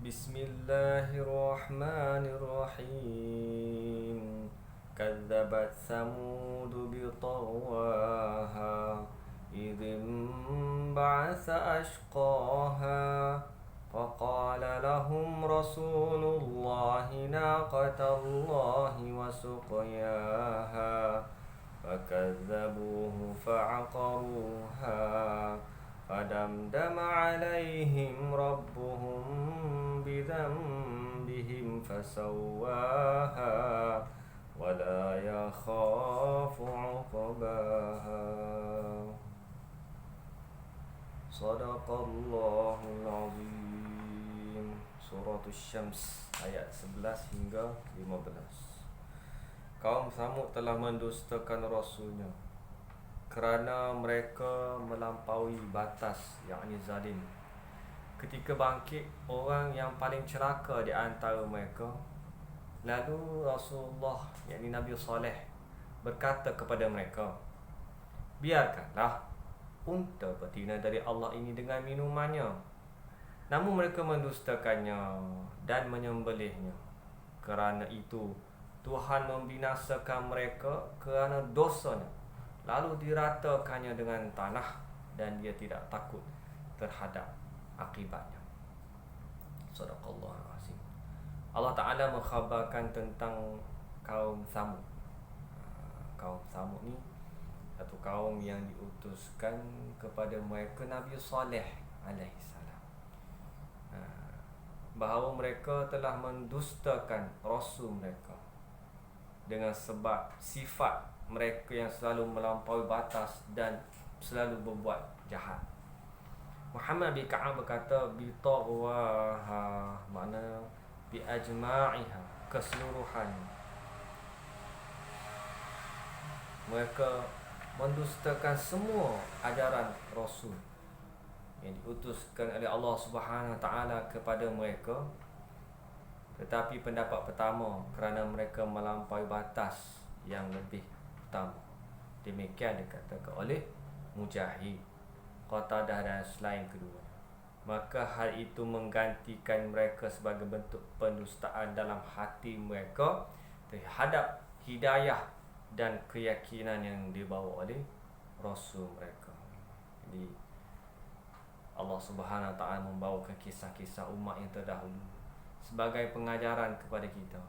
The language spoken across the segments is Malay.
Bismillahirrahmanirrahim. Kadzabat Samud biطغواها إذ انبعث أشقاها فقال لهم رسول الله ناقة الله وسقياها فكذبوه فعقروها فدمدم عليهم ربهم بذنبهم فسواها ولا يخاف عقباها. Sadaqallahul Azim. Surah Asy-Syams ayat 11 hingga 15. Kaum Samud telah mendustakan Rasulnya kerana mereka melampaui batas, yakni zalim. Ketika bangkit orang yang paling celaka di antara mereka, lalu Rasulullah, yakni Nabi Saleh, berkata kepada mereka, biarkanlah unta betina dari Allah ini dengan minumannya. Namun mereka mendustakannya dan menyembelihnya. Kerana itu Tuhan membinasakan mereka kerana dosanya, lalu diratakannya dengan tanah, dan dia tidak takut terhadap akibatnya. Sadaqallahul Azim. Allah Ta'ala mengkhabarkan tentang kaum Samud. Kaum Samud ni satu kaum yang diutuskan kepada mereka Nabi Saleh alaihissalam, bahawa mereka telah mendustakan Rasul mereka dengan sebab sifat mereka yang selalu melampaui batas dan selalu berbuat jahat. Muhammad bin Ka'ab berkata bitagwaha, makna bi ajma'iha, keseluruhan. Mereka mendustakan semua ajaran Rasul yang diutuskan oleh Allah Subhanahu Wa Taala kepada mereka. Tetapi pendapat pertama, kerana mereka melampaui batas yang lebih utama. Demikian dikatakan oleh Mujahid, Qatadah dan selain kedua. Maka hal itu menggantikan mereka sebagai bentuk pendustaan dalam hati mereka terhadap hidayah dan keyakinan yang dibawa oleh Rasul mereka. Jadi Allah Subhanahu Wa Taala membawakan kisah-kisah umat yang terdahulu sebagai pengajaran kepada kita.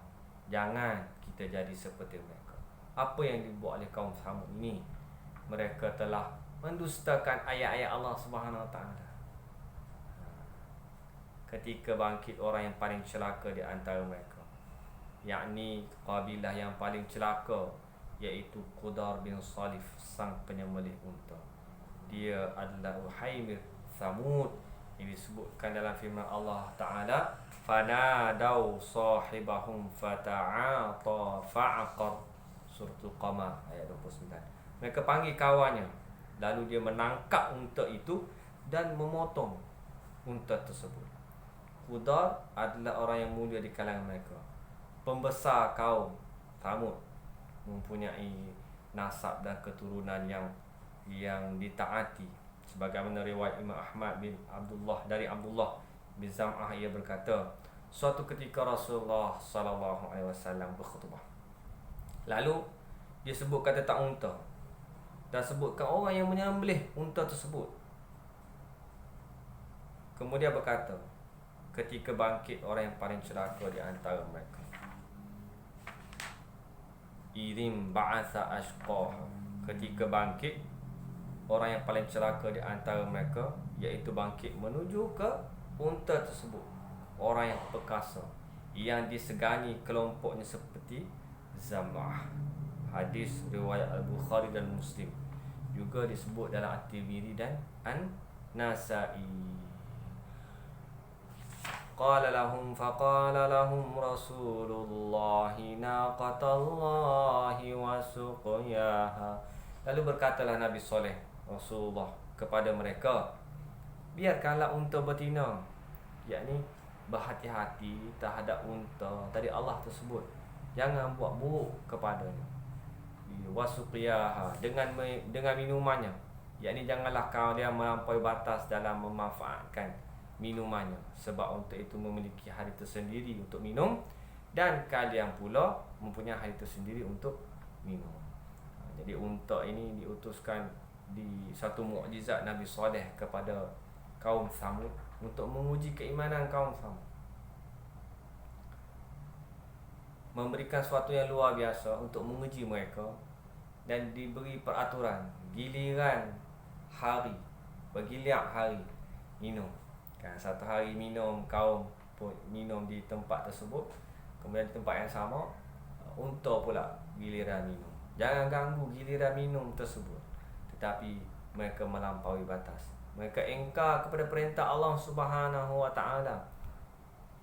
Jangan kita jadi seperti mereka. Apa yang dibuat oleh kaum Samud ini? Mereka telah mendustakan ayat-ayat Allah Subhanahu Wa Taala. Ketika bangkit orang yang paling celaka di antara mereka, yakni kabilah yang paling celaka, iaitu Qudar bin Salif, sang penyembelih unta. Dia adalah Uhaymir Samud yang disebutkan dalam firman Allah Ta'ala, fanadau sahibahum fata'ata fa'aqar, Suratul Qamar ayat 29. Mereka panggil kawannya, lalu dia menangkap unta itu dan memotong unta tersebut. Qudar adalah orang yang mulia di kalangan mereka, pembesar kaum Samud, mempunyai nasab dan keturunan yang ditaati. Sebagaimana riwayat Imam Ahmad bin Abdullah dari Abdullah bin Zam'ah, ia berkata, suatu ketika Rasulullah sallallahu alaihi wasallam berkhutbah, lalu dia sebutkan tentang unta dan sebutkan orang yang menyembelih unta tersebut. Kemudian berkata, ketika bangkit orang yang paling celaka di antara mereka, idzin ba'atha ashqaha, ketika bangkit orang yang paling celaka di antara mereka, iaitu bangkit menuju ke unta tersebut, orang yang perkasa yang disegani kelompoknya seperti Zam'ah. Hadis riwayat Al-Bukhari dan Muslim, juga disebut dalam At-Tirmidzi dan An-Nasa'i. Faqala lahum Rasulullah naqatallahi wa suqyaha. Lalu berkatalah Nabi Saleh, Rasulullah, kepada mereka, biarkanlah unta betina, yakni berhati-hati terhadap unta dari Allah tersebut, jangan buat buruk kepadanya. Wa suqyaha, dengan minumannya, yakni janganlah kalian melampaui batas dalam memanfaatkan minumannya, sebab unta itu memiliki hari tersendiri untuk minum dan kalian pula mempunyai hari tersendiri untuk minum. Jadi unta ini diutuskan di satu mukjizat Nabi Saleh kepada kaum Samud untuk menguji keimanan kaum Samud, memberikan sesuatu yang luar biasa untuk menguji mereka, dan diberi peraturan giliran hari, bergiliran hari minum kan. Satu hari minum, kaum pun minum di tempat tersebut, kemudian di tempat yang sama unta pula giliran minum. Jangan ganggu giliran minum tersebut, tetapi mereka melampaui batas. Mereka ingkar kepada perintah Allah Subhanahu wa taala,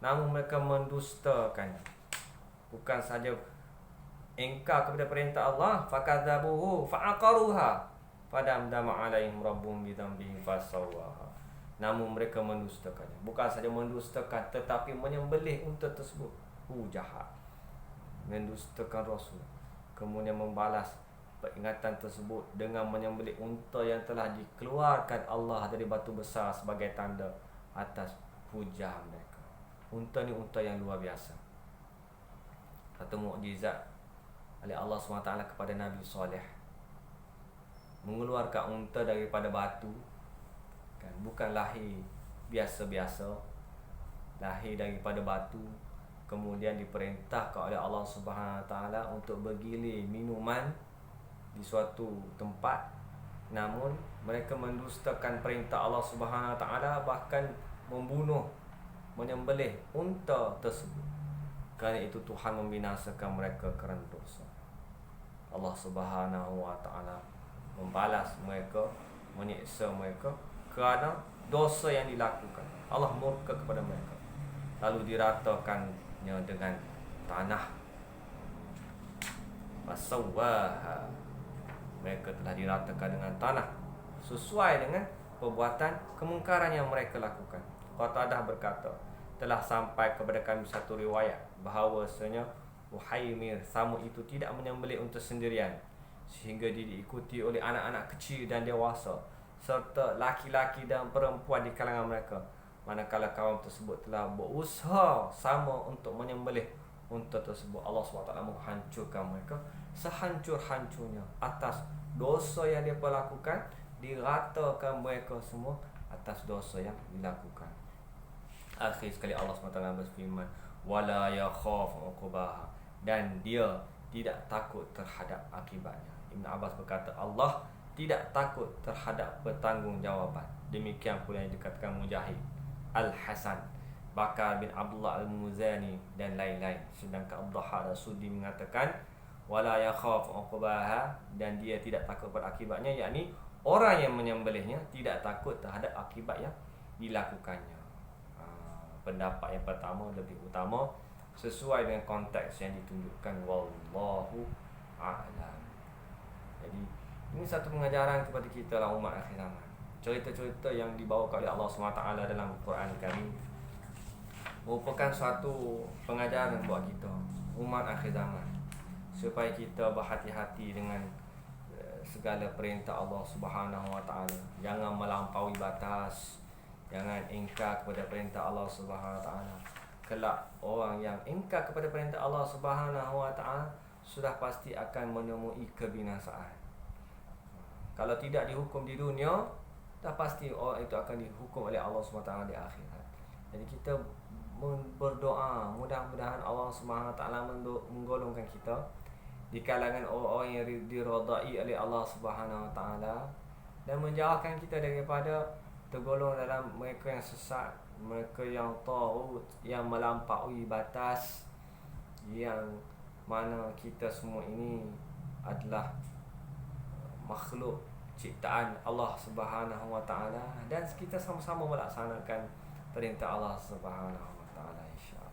namun mereka mendustakan. Bukan saja ingkar kepada perintah Allah, fakadzabuhu fa'aqaruha fadamdama alaihim rabbuhum bidzambihim fasawwaha. Namun mereka mendustakannya. Bukan saja mendustakan, tetapi menyembelih unta tersebut. Jahat. Mendustakan Rasul, kemudian membalas peringatan tersebut dengan menyembelih unta yang telah dikeluarkan Allah dari batu besar sebagai tanda atas hujah mereka. Unta ni unta yang luar biasa. Satu mukjizat oleh Allah SWT kepada Nabi Saleh, mengeluarkan unta daripada batu kan, bukan lahir biasa-biasa, lahir daripada batu, kemudian diperintahkan oleh Allah SWT untuk bergilir minuman di suatu tempat, namun mereka mendustakan perintah Allah SWT, bahkan membunuh, menyembelih unta tersebut. Kerana itu Tuhan membinasakan mereka kerana dosa. Allah Subhanahu wa taala membalas mereka, menyiksa mereka kerana dosa yang dilakukan. Allah murka kepada mereka, lalu diratakannya dengan tanah. Fasawwaha, mereka telah diratakan dengan tanah sesuai dengan perbuatan kemungkaran yang mereka lakukan. Qatadah berkata, telah sampai kepada kami satu riwayat bahawasanya Uhaymir Samud itu tidak menyembelih unta sendirian, sehingga dia diikuti oleh anak-anak kecil dan dewasa, serta laki-laki dan perempuan di kalangan mereka. Manakala kaum tersebut telah berusaha sama untuk menyembelih unta tersebut, Allah SWT menghancurkan mereka sehancur-hancurnya atas dosa yang dia lakukan. Diratakan mereka semua atas dosa yang dilakukan. Akhir sekali Allah SWT berfirman, wala yakhafu uqbaha, dan dia tidak takut terhadap akibatnya. Ibn Abbas berkata, Allah tidak takut terhadap pertanggungjawaban. Demikian pula yang dikatakan Mujahid, Al-Hasan, Bakar bin Abdullah Al-Muzani dan lain-lain. Sedangkan Ad-Dhahhak As-Suddi mengatakan wala yakhafu uqbaha, dan dia tidak takut pada akibatnya, yakni orang yang menyembelihnya tidak takut terhadap akibat yang dilakukannya. Pendapat yang pertama lebih utama sesuai dengan konteks yang ditunjukkan. Wallahu a'lam. Jadi ini satu pengajaran kepada kita lah umat akhir zaman. Cerita-cerita yang dibawakan oleh Allah SWT dalam Quran Karim merupakan suatu pengajaran buat kita umat akhir zaman, supaya kita berhati-hati dengan segala perintah Allah Subhanahu Wa Taala. Jangan melampaui batas, jangan ingkar kepada perintah Allah Subhanahu Wa Taala. Kelak orang yang ingkar kepada perintah Allah Subhanahu Wa Taala sudah pasti akan menemui kebinasaan. Kalau tidak dihukum di dunia, dah pasti orang itu akan dihukum oleh Allah Subhanahu Wa Taala di akhirat. Jadi kita berdoa mudah-mudahan Allah Subhanahu Wa Taala menggolongkan kita di kalangan orang-orang yang diridai oleh Allah Subhanahu Wa Taala, dan menjauhkan kita daripada tergolong dalam mereka yang sesat, mereka yang taut, yang melampaui batas, yang mana kita semua ini adalah makhluk ciptaan Allah Subhanahu Wa Taala, dan kita sama-sama melaksanakan perintah Allah Subhanahu Wa Taala, insya-Allah.